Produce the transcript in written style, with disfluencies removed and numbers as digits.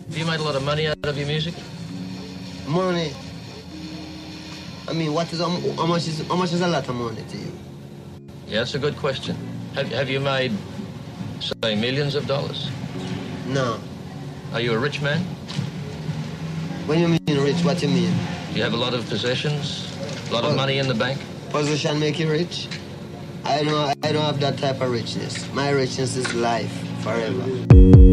Have you made a lot of money out of your music? Money? I mean, how much is a lot of money to you? Yeah, that's a good question. Have you made, say, millions of dollars? No. Are you a rich man? When you mean rich, what you mean? Do you have a lot of possessions? A lot of money in the bank? Position make you rich? I don't have that type of richness. My richness is life, forever.